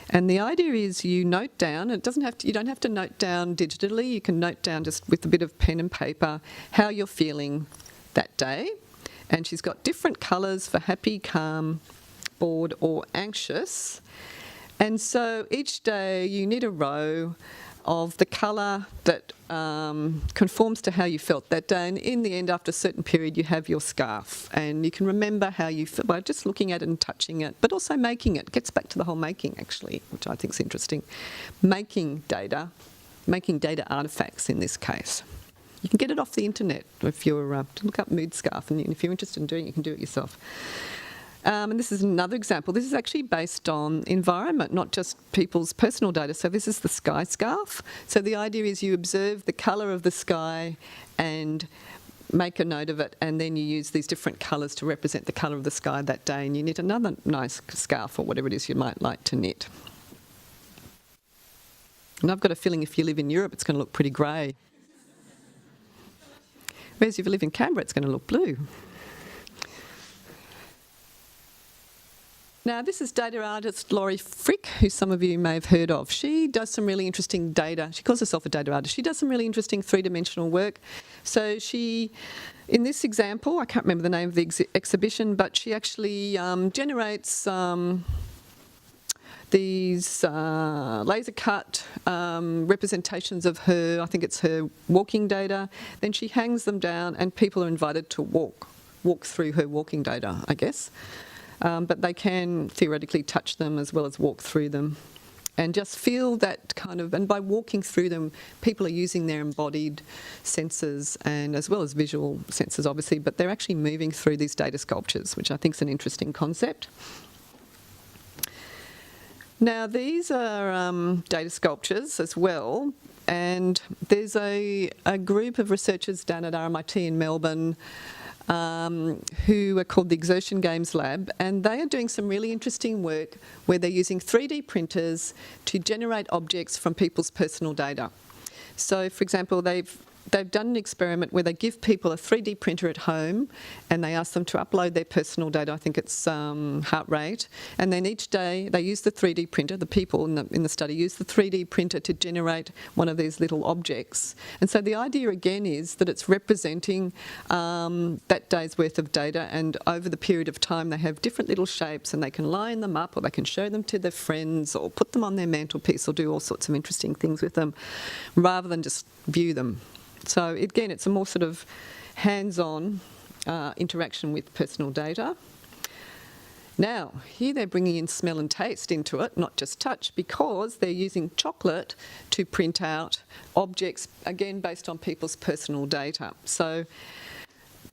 And the idea is you note down, you don't have to note down digitally, you can note down just with a bit of pen and paper how you're feeling that day. And she's got different colours for happy, calm, bored or anxious. And so each day you need a row of the colour that conforms to how you felt that day, and in the end, after a certain period, you have your scarf, and you can remember how you felt by just looking at it and touching it, but also making it. It gets back to the whole making, actually, which I think is interesting. Making data artefacts in this case. You can get it off the internet if you're to look up mood scarf, and if you're interested in doing it, you can do it yourself. And this is another example. This is actually based on environment, not just people's personal data. So this is the sky scarf. So the idea is you observe the colour of the sky and make a note of it, and then you use these different colours to represent the colour of the sky that day, and you knit another nice scarf or whatever it is you might like to knit. And I've got a feeling if you live in Europe, it's going to look pretty grey. Whereas if you live in Canberra, it's going to look blue. Now, this is data artist Laurie Frick, who some of you may have heard of. She does some really interesting data. She calls herself a data artist. She does some really interesting three-dimensional work. So she, in this example, I can't remember the name of the exhibition, but she actually generates these laser-cut representations of her, I think it's her walking data. Then she hangs them down, and people are invited to walk through her walking data, I guess. But they can theoretically touch them as well as walk through them and just feel that kind of, and by walking through them, people are using their embodied senses and as well as visual senses, obviously, but they're actually moving through these data sculptures, which I think is an interesting concept. Now, these are data sculptures as well, and there's a group of researchers down at RMIT in Melbourne who are called the Exertion Games Lab, and they are doing some really interesting work where they're using 3D printers to generate objects from people's personal data. So, for example, they've done an experiment where they give people a 3D printer at home and they ask them to upload their personal data, I think it's heart rate, and then each day they use the 3D printer, the people in the study use the 3D printer to generate one of these little objects. And so the idea again is that it's representing that day's worth of data, and over the period of time they have different little shapes and they can line them up or they can show them to their friends or put them on their mantelpiece or do all sorts of interesting things with them rather than just view them. So again, it's a more sort of hands-on interaction with personal data. Now, here they're bringing in smell and taste into it, not just touch, because they're using chocolate to print out objects, again, based on people's personal data. So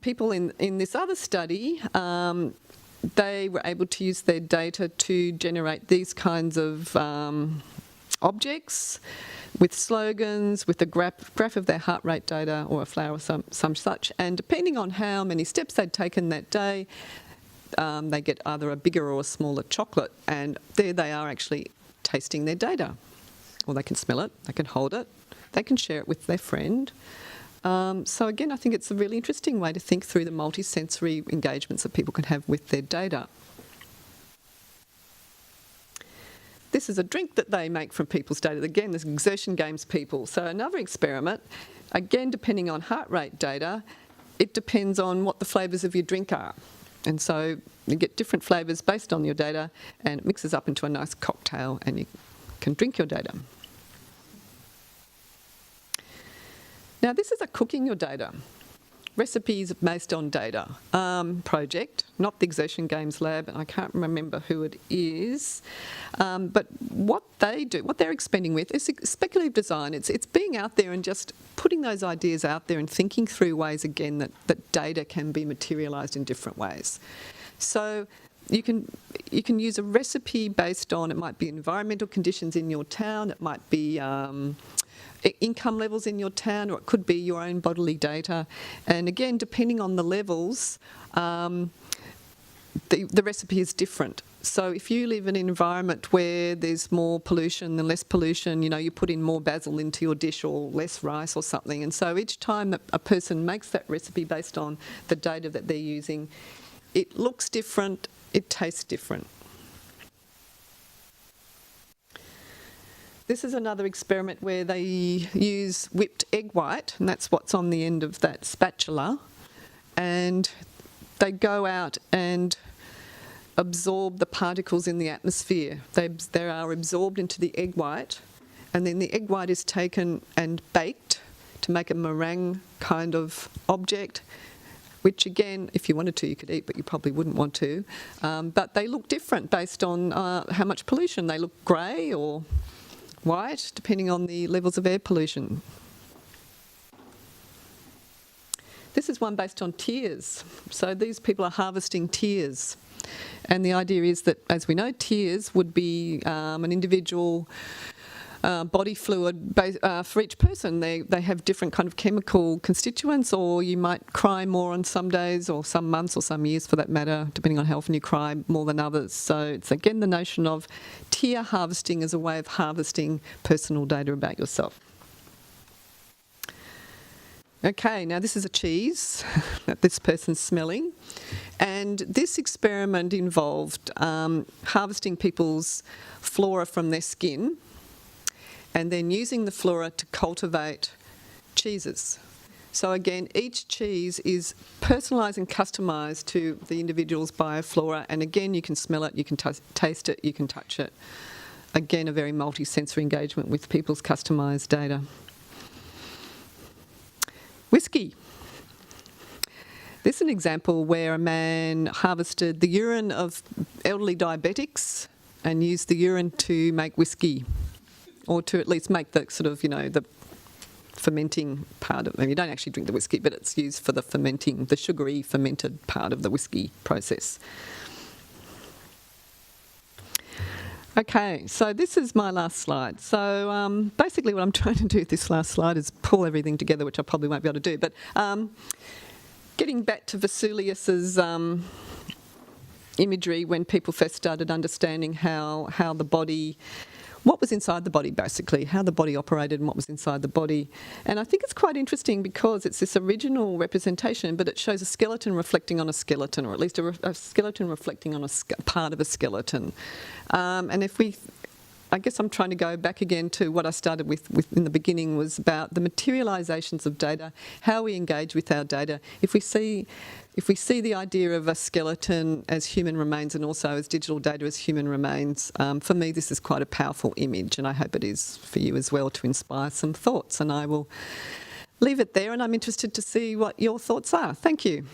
people in this other study, they were able to use their data to generate these kinds of objects with slogans, with a graph of their heart rate data or a flower or some such, and depending on how many steps they'd taken that day, they get either a bigger or a smaller chocolate, and there they are actually tasting their data. Or they can smell it, they can hold it, they can share it with their friend. So again, I think it's a really interesting way to think through the multi-sensory engagements that people can have with their data. This is a drink that they make from people's data. Again, this Exertion Games people. So another experiment, again, depending on heart rate data, it depends on what the flavours of your drink are. And so you get different flavours based on your data, and it mixes up into a nice cocktail and you can drink your data. Now, this is a cooking your data. Recipes based on data project, not the Exertion Games Lab, and I can't remember who it is. But what they do, what they're experimenting with, is speculative design. It's being out there and just putting those ideas out there and thinking through ways, again, that data can be materialised in different ways. So you can use a recipe based on, it might be environmental conditions in your town, it might be income levels in your town, or it could be your own bodily data. And again, depending on the levels, the recipe is different. So if you live in an environment where there's more pollution than less pollution, you put in more basil into your dish or less rice or something. And so each time that a person makes that recipe based on the data that they're using, it looks different, it tastes different. This is another experiment where they use whipped egg white, and that's what's on the end of that spatula, and they go out and absorb the particles in the atmosphere. They are absorbed into the egg white, and then the egg white is taken and baked to make a meringue kind of object, which again, if you wanted to, you could eat, but you probably wouldn't want to. But they look different based on how much pollution. They look grey or white, depending on the levels of air pollution. This is one based on tears. So these people are harvesting tears. And the idea is that, as we know, tears would be an individual body fluid for each person. They have different kind of chemical constituents, or you might cry more on some days or some months or some years for that matter, depending on how often you cry more than others. So it's again the notion of tear harvesting as a way of harvesting personal data about yourself. Okay, now this is a cheese that this person's smelling, and this experiment involved harvesting people's flora from their skin and then using the flora to cultivate cheeses. So again, each cheese is personalised and customised to the individual's bioflora, and again you can smell it, you can taste it, you can touch it. Again, a very multi-sensory engagement with people's customised data. Whiskey. This is an example where a man harvested the urine of elderly diabetics and used the urine to make whiskey, or to at least make the sort of, the fermenting part of it. I mean, you don't actually drink the whiskey, but it's used for the fermenting, the sugary fermented part of the whiskey process. Okay, so this is my last slide. So basically what I'm trying to do with this last slide is pull everything together, which I probably won't be able to do. But getting back to Vesuvius's imagery when people first started understanding how the body, what was inside the body basically, how the body operated and what was inside the body. And I think it's quite interesting because it's this original representation, but it shows a skeleton reflecting on a skeleton, or at least a skeleton reflecting on a part of a skeleton. And I guess I'm trying to go back again to what I started with in the beginning, was about the materializations of data, how we engage with our data. If we see the idea of a skeleton as human remains and also as digital data as human remains, for me this is quite a powerful image, and I hope it is for you as well, to inspire some thoughts. And I will leave it there, and I'm interested to see what your thoughts are. Thank you.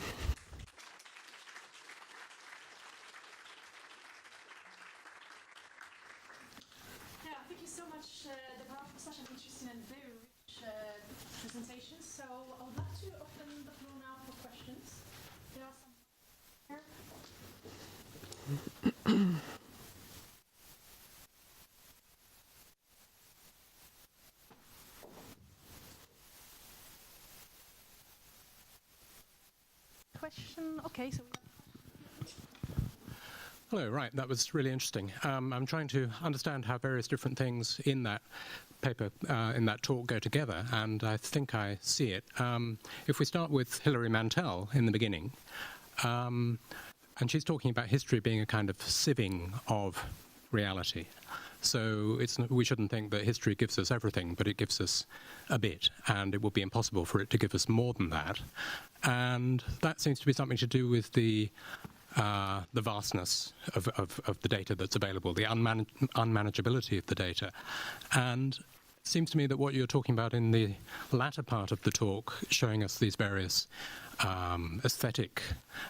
Thank you so much, Deborah, for such an interesting and very rich presentation. So I would like to open the floor now for questions. There are some here. Question. Okay, so. Hello, right, that was really interesting. I'm trying to understand how various different things in that paper, in that talk, go together, and I think I see it. If we start with Hilary Mantel in the beginning, and she's talking about history being a kind of sieving of reality. So we shouldn't think that history gives us everything, but it gives us a bit, and it would be impossible for it to give us more than that. And that seems to be something to do with the vastness of the data that's available, the unmanageability of the data. And it seems to me that what you're talking about in the latter part of the talk, showing us these various aesthetic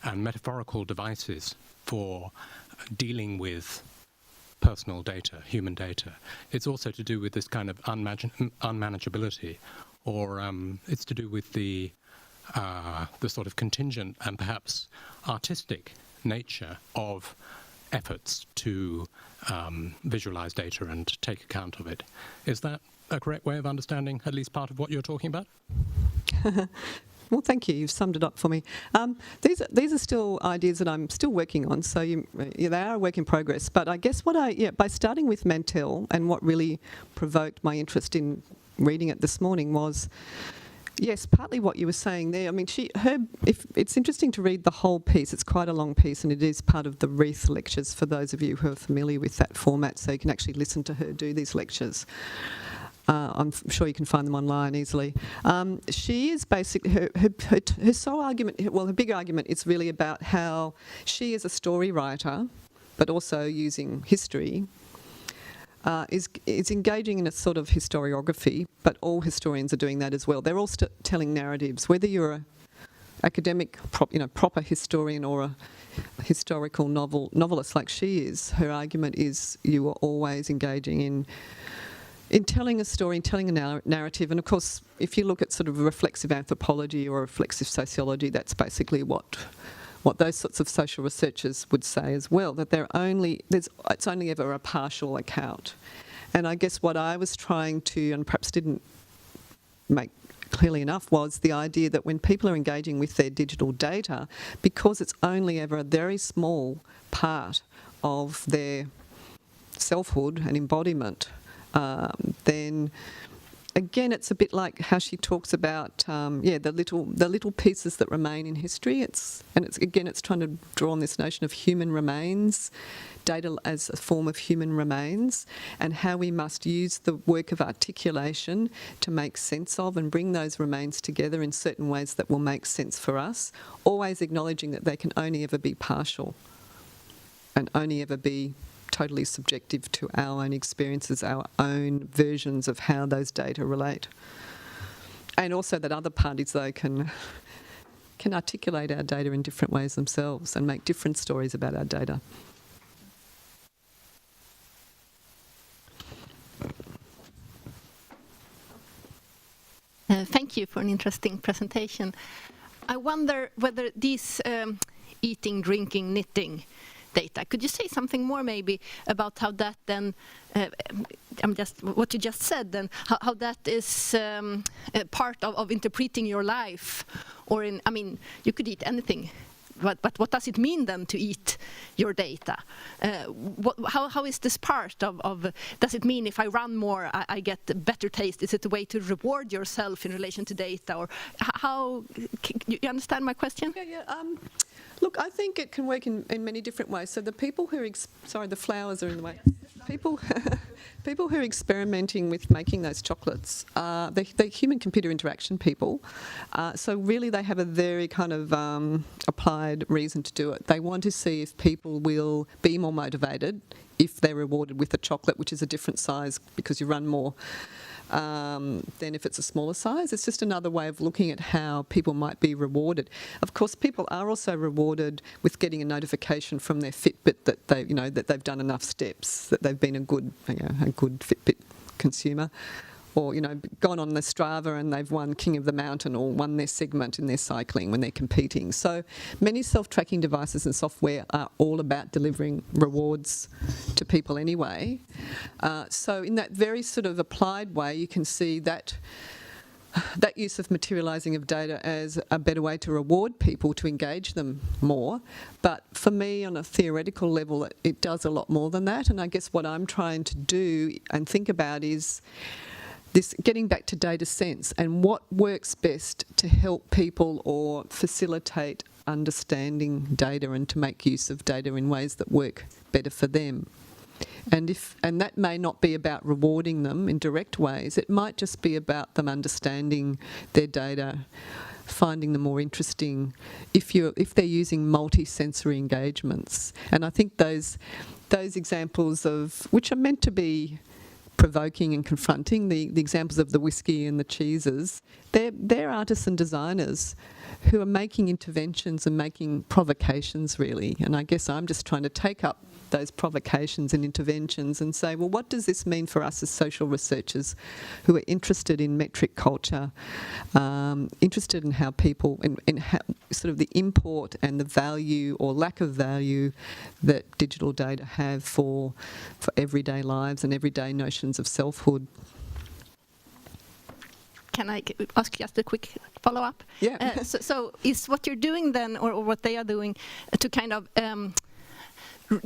and metaphorical devices for dealing with personal data, human data, it's also to do with this kind of unmanageability, or it's to do with the sort of contingent and perhaps artistic nature of efforts to visualize data and take account of it. Is that a correct way of understanding at least part of what you're talking about? Well, thank you. You've summed it up for me. These are still ideas that I'm still working on, so they are a work in progress. But I guess by starting with Mantel, and what really provoked my interest in reading it this morning was, yes, partly what you were saying there. I mean, it's interesting to read the whole piece. It's quite a long piece, and it is part of the Wreath lectures for those of you who are familiar with that format, so you can actually listen to her do these lectures. I'm sure you can find them online easily. She is basically, her sole argument, well, her big argument is really about how she is a story writer, but also using history, is engaging in a sort of historiography, but all historians are doing that as well. They're all telling narratives, whether you're an academic, proper historian or a historical novelist like she is. Her argument is you are always engaging in telling a story, telling a narrative. And of course, if you look at sort of reflexive anthropology or reflexive sociology, that's basically what those sorts of social researchers would say as well, that it's only ever a partial account. And I guess what I was trying to, and perhaps didn't make clearly enough, was the idea that when people are engaging with their digital data, because it's only ever a very small part of their selfhood and embodiment, then again it's a bit like how she talks about the little pieces that remain in history. It's trying to draw on this notion of human remains, data as a form of human remains, and how we must use the work of articulation to make sense of and bring those remains together in certain ways that will make sense for us, always acknowledging that they can only ever be partial and only ever be totally subjective to our own experiences, our own versions of how those data relate. And also that other parties, though, can articulate our data in different ways themselves and make different stories about our data. Thank you for an interesting presentation. I wonder whether these eating, drinking, knitting data, could you say something more maybe about how that then, what you just said, then how that is part of interpreting your life, or you could eat anything, but what does it mean then to eat your data? How is this part of does it mean if I run more I get better taste? Is it a way to reward yourself in relation to data, or how, you understand my question? Yeah. Look, I think it can work in many different ways. So the people who the flowers are in the way. People who are experimenting with making those chocolates, they're human-computer interaction people. So really they have a very kind of applied reason to do it. They want to see if people will be more motivated if they're rewarded with a chocolate, which is a different size because you run more, than if it's a smaller size. It's just another way of looking at how people might be rewarded. Of course, people are also rewarded with getting a notification from their Fitbit that they've done enough steps, that they've been a good Fitbit consumer, or gone on the Strava and they've won King of the Mountain or won their segment in their cycling when they're competing. So many self-tracking devices and software are all about delivering rewards to people anyway. So in that very sort of applied way, you can see that use of materializing of data as a better way to reward people, to engage them more. But for me, on a theoretical level, it does a lot more than that. And I guess what I'm trying to do and think about is this, getting back to data sense and what works best to help people or facilitate understanding data and to make use of data in ways that work better for them. And that may not be about rewarding them in direct ways. It might just be about them understanding their data, finding them more interesting if they're using multi-sensory engagements. And I think those examples of which are meant to be provoking and confronting, the examples of the whiskey and the cheeses, they're artists and designers who are making interventions and making provocations, really. And I guess I'm just trying to take up those provocations and interventions and say, well, what does this mean for us as social researchers who are interested in metric culture, interested in how people, in how, sort of the import and the value or lack of value that digital data have for everyday lives and everyday notions of selfhood. Can I ask just a quick follow-up? Yeah. So is what you're doing then, or what they are doing, to kind of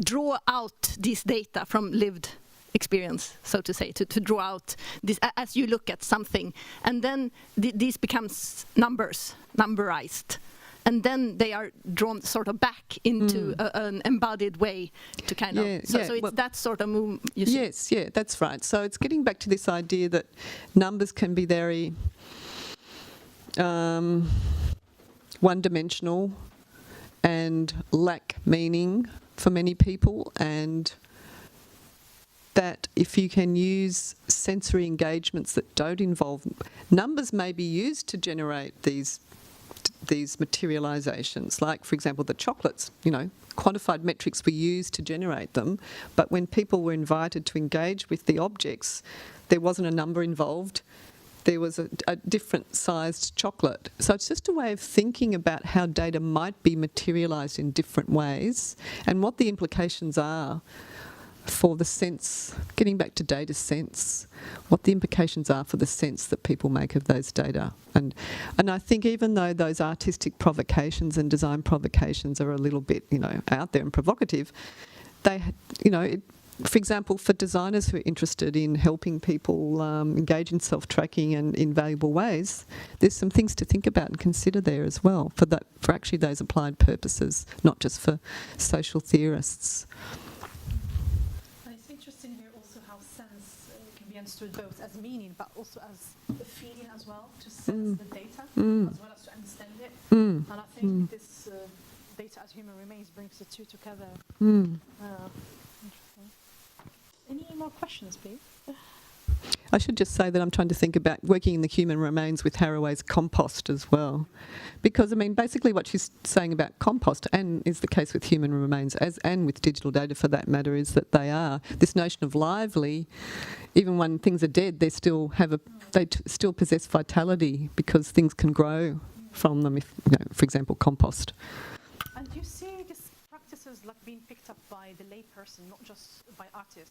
draw out this data from lived experience, so to say, to draw out this as you look at something, and then this becomes numberized, and then they are drawn sort of back into an embodied way to kind of. So it's that sort of move. You see. Yes, yeah, that's right. So it's getting back to this idea that numbers can be very one-dimensional and lack meaning for many people, and that if you can use sensory engagements that don't involve numbers, may be used to generate these materializations, like, for example, the chocolates. Quantified metrics were used to generate them, but when people were invited to engage with the objects, there wasn't a number involved. There was a different sized chocolate. So it's just a way of thinking about how data might be materialised in different ways and what the implications are for the sense, getting back to data sense, what the implications are for the sense that people make of those data. And I think even though those artistic provocations and design provocations are a little bit, out there and provocative, they, for example, for designers who are interested in helping people engage in self-tracking and in valuable ways, there's some things to think about and consider there as well for actually those applied purposes, not just for social theorists. It's interesting here also how sense can be understood both as meaning but also as a feeling as well, to sense the data as well as to understand it. And I think this data as human remains brings the two together. Interesting. Any more questions, please? I should just say that I'm trying to think about working in the human remains with Haraway's compost as well. Because, basically what she's saying about compost, and is the case with human remains, and with digital data for that matter, is that they are, this notion of lively, even when things are dead, they still still possess vitality because things can grow from them, if, for example, compost. And do you see these practices being picked up by the layperson, not just by artists?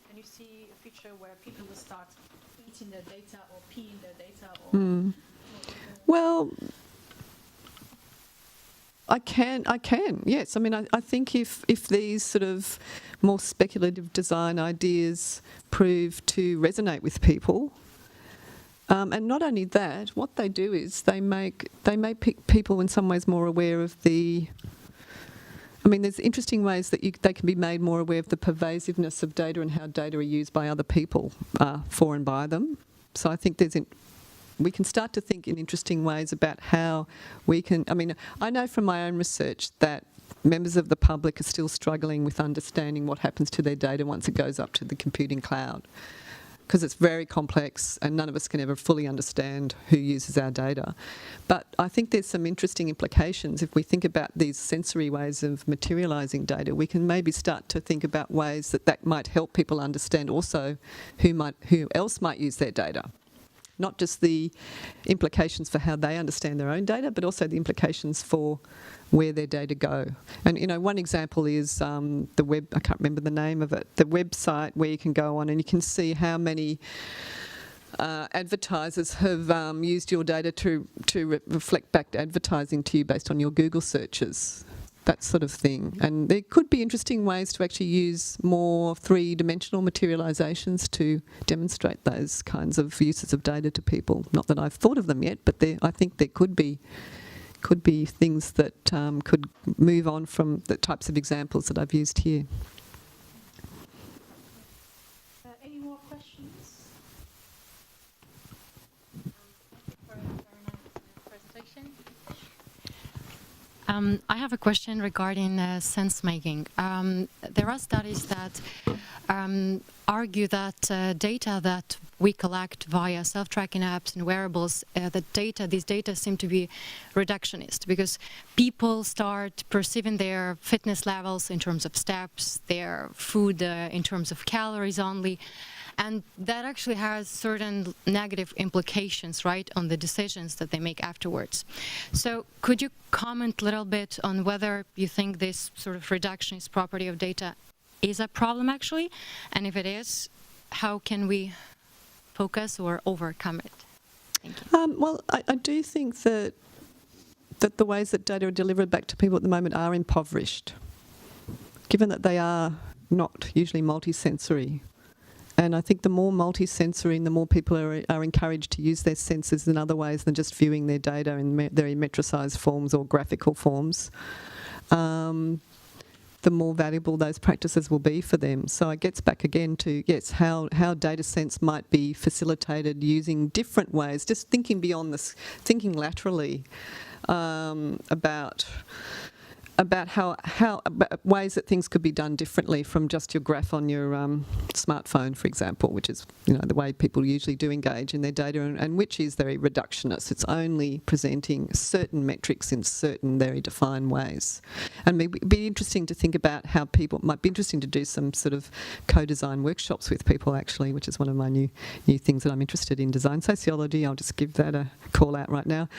Can you see a future where people will start eating their data or peeing their data? Well, I can, yes. I think if these sort of more speculative design ideas prove to resonate with people, and not only that, what they do is they make people in some ways more aware of the. There's interesting ways that they can be made more aware of the pervasiveness of data and how data are used by other people for and by them. So I think we can start to think in interesting ways about how we can. I know from my own research that members of the public are still struggling with understanding what happens to their data once it goes up to the computing cloud, because it's very complex and none of us can ever fully understand who uses our data. But I think there's some interesting implications. If we think about these sensory ways of materialising data, we can maybe start to think about ways that might help people understand also who else might use their data. Not just the implications for how they understand their own data, but also the implications for where their data go. And, one example is the web, I can't remember the name of it, the website where you can go on and you can see how many advertisers have used your data to reflect back advertising to you based on your Google searches. That sort of thing. And there could be interesting ways to actually use more three-dimensional materializations to demonstrate those kinds of uses of data to people. Not that I've thought of them yet, but I think there could be things that could move on from the types of examples that I've used here. Any more questions? Very nice presentation. I have a question regarding sense making. There are studies that argue that data that we collect via self-tracking apps and wearables, these data seem to be reductionist because people start perceiving their fitness levels in terms of steps, their food in terms of calories only. And that actually has certain negative implications, right, on the decisions that they make afterwards. So could you comment a little bit on whether you think this sort of reductionist property of data is a problem, actually? And if it is, how can we focus or overcome it? Thank you. Well, I do think that the ways that data are delivered back to people at the moment are impoverished, given that they are not usually multisensory. And I think the more multi-sensory and the more people are encouraged to use their senses in other ways than just viewing their data in very metricized forms or graphical forms, the more valuable those practices will be for them. So it gets back again to, yes, how data sense might be facilitated using different ways, just thinking beyond this, thinking laterally about how ways that things could be done differently from just your graph on your smartphone, for example, which is the way people usually do engage in their data, and which is very reductionist. It's only presenting certain metrics in certain very defined ways. And it'd be interesting to think about how people might be interesting to do some sort of co-design workshops with people, actually, which is one of my new things that I'm interested in, design sociology. I'll just give that a call out right now.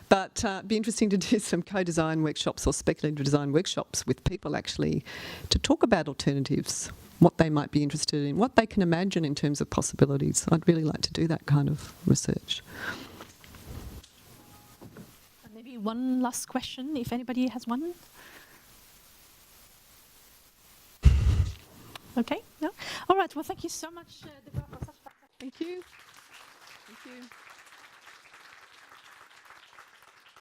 But it'd be interesting to do some co-design workshops or speculative design workshops with people, actually, to talk about alternatives, what they might be interested in, what they can imagine in terms of possibilities. I'd really like to do that kind of research. Maybe one last question, if anybody has one. Okay, no? All right, well, thank you so much, Deborah, for such. Thank you. Thank you.